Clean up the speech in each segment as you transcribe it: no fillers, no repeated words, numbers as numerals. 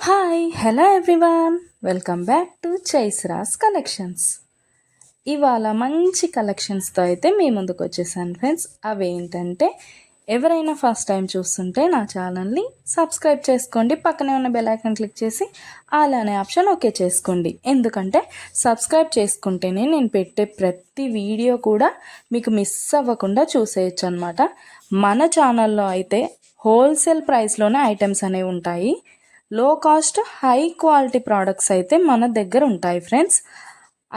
Hi hello everyone, welcome back to చైస్రాస్ collections. ఇవాళ మంచి కలెక్షన్స్తో అయితే మీ ముందుకు వచ్చేసాను ఫ్రెండ్స్. అవేంటంటే ఎవరైనా ఫస్ట్ టైం చూస్తుంటే నా ఛానల్ని సబ్స్క్రైబ్ చేసుకోండి, పక్కనే ఉన్న బెల్ ఐకాన్ క్లిక్ చేసి ఆల్ అనే ఆప్షన్ ఓకే చేసుకోండి. ఎందుకంటే సబ్స్క్రైబ్ చేసుకుంటేనే నేను పెట్టే ప్రతి వీడియో కూడా మీకు మిస్ అవ్వకుండా చూసేయచ్చు అనమాట. మన ఛానల్లో అయితే హోల్సేల్ ప్రైస్లోనే ఐటమ్స్ అనేవి ఉంటాయి. లో కాస్ట్ హై క్వాలిటీ ప్రోడక్ట్స్ అయితే మన దగ్గర ఉంటాయి ఫ్రెండ్స్.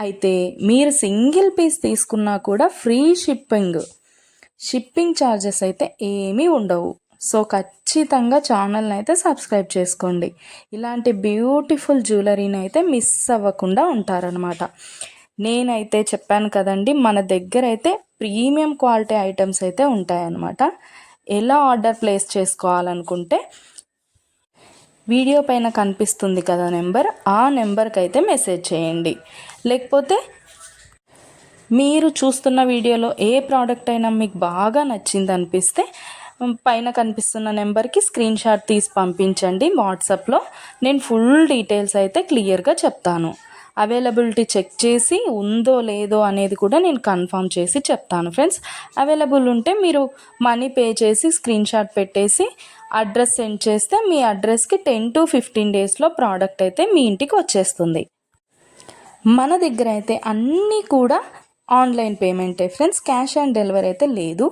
అయితే మీరు సింగిల్ పీస్ తీసుకున్నా కూడా ఫ్రీ షిప్పింగ్ ఛార్జెస్ అయితే ఏమీ ఉండవు. సో ఖచ్చితంగా ఛానల్ని అయితే సబ్స్క్రైబ్ చేసుకోండి. ఇలాంటి బ్యూటిఫుల్ జ్యువెలరీని అయితే మిస్ అవ్వకుండా ఉంటారనమాట. నేనైతే చెప్పాను కదండి, మన దగ్గర అయితే ప్రీమియం క్వాలిటీ ఐటమ్స్ అయితే ఉంటాయన్నమాట. ఎలా ఆర్డర్ ప్లేస్ చేసుకోవాలనుకుంటే వీడియో పైన కనిపిస్తుంది కదా నెంబర్, ఆ నెంబర్కి అయితే మెసేజ్ చేయండి. లేకపోతే మీరు చూస్తున్న వీడియోలో ఏ ప్రోడక్ట్ అయినా మీకు బాగా నచ్చింది అనిపిస్తే పైన కనిపిస్తున్న నెంబర్కి స్క్రీన్ షాట్ తీసి పంపించండి వాట్సాప్లో. నేను ఫుల్ డీటెయిల్స్ అయితే క్లియర్గా చెప్తాను. అవైలబిలిటీ చెక్ చేసి ఉందో లేదో అనేది కూడా నేను కన్ఫర్మ్ చేసి చెప్తాను ఫ్రెండ్స్. అవైలబుల్ ఉంటే మీరు మనీ పే చేసి స్క్రీన్ షాట్ పెట్టేసి అడ్రస్ సెండ్ చేస్తే మీ అడ్రస్కి 10 to 15 డేస్లో ప్రోడక్ట్ అయితే మీ ఇంటికి వచ్చేస్తుంది. మన దగ్గర అయితే అన్నీ కూడా ఆన్లైన్ పేమెంటే ఫ్రెండ్స్, క్యాష్ ఆన్ డెలివరీ అయితే లేదు.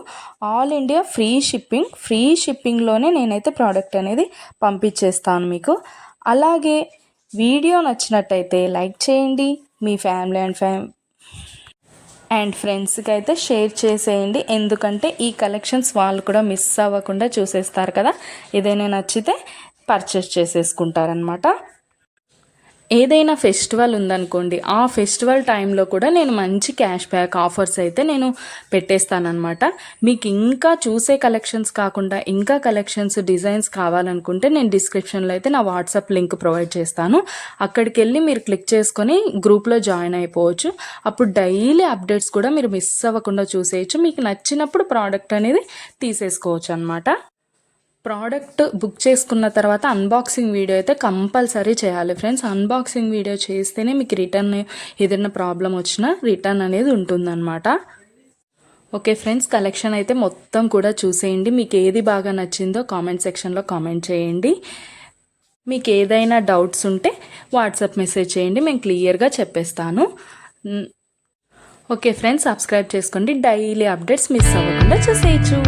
ఆల్ ఇండియా ఫ్రీ షిప్పింగ్లోనే నేనైతే ప్రోడక్ట్ అనేది పంపించేస్తాను మీకు. అలాగే వీడియో నచ్చినట్టయితే లైక్ చేయండి, మీ ఫ్యామిలీ అండ్ ఫ్రెండ్స్కి అయితే షేర్ చేసేయండి. ఎందుకంటే ఈ కలెక్షన్స్ వాళ్ళు కూడా మిస్ అవ్వకుండా చూసేస్తారు కదా, ఏదైనా నచ్చితే పర్చేస్ చేసేసుకుంటారనమాట. ఏదైనా ఫెస్టివల్ ఉందనుకోండి, ఆ ఫెస్టివల్ టైంలో కూడా నేను మంచి క్యాష్ బ్యాక్ ఆఫర్స్ అయితే నేను పెట్టేస్తానమాట. మీకు ఇంకా చూసే కలెక్షన్స్ కాకుండా ఇంకా కలెక్షన్స్ డిజైన్స్ కావాలనుకుంటే నేను డిస్క్రిప్షన్లో అయితే నా వాట్సాప్ లింక్ ప్రొవైడ్ చేస్తాను. అక్కడికి వెళ్ళి మీరు క్లిక్ చేసుకొని గ్రూప్లో జాయిన్ అయిపోవచ్చు. అప్పుడు డైలీ అప్డేట్స్ కూడా మీరు మిస్ అవ్వకుండా చూసేయచ్చు. మీకు నచ్చినప్పుడు ప్రోడక్ట్ అనేది తీసేసుకోవచ్చు అనమాట. ప్రోడక్ట్ బుక్ చేసుకున్న తర్వాత అన్బాక్సింగ్ వీడియో అయితే కంపల్సరీ చేయాలి ఫ్రెండ్స్. అన్బాక్సింగ్ వీడియో చేస్తేనే మీకు రిటర్న్ ఏదైనా ప్రాబ్లం వచ్చినా రిటర్న్ అనేది ఉంటుందన్నమాట. ఓకే ఫ్రెండ్స్, కలెక్షన్ అయితే మొత్తం కూడా చూసేయండి. మీకు ఏది బాగా నచ్చిందో కామెంట్ సెక్షన్లో కామెంట్ చేయండి. మీకు ఏదైనా డౌట్స్ ఉంటే వాట్సాప్ మెసేజ్ చేయండి, మేము క్లియర్గా చెప్పేస్తాను. ఓకే ఫ్రెండ్స్, సబ్స్క్రైబ్ చేసుకోండి, డైలీ అప్డేట్స్ మిస్ అవ్వకుండా చూసేయచ్చు.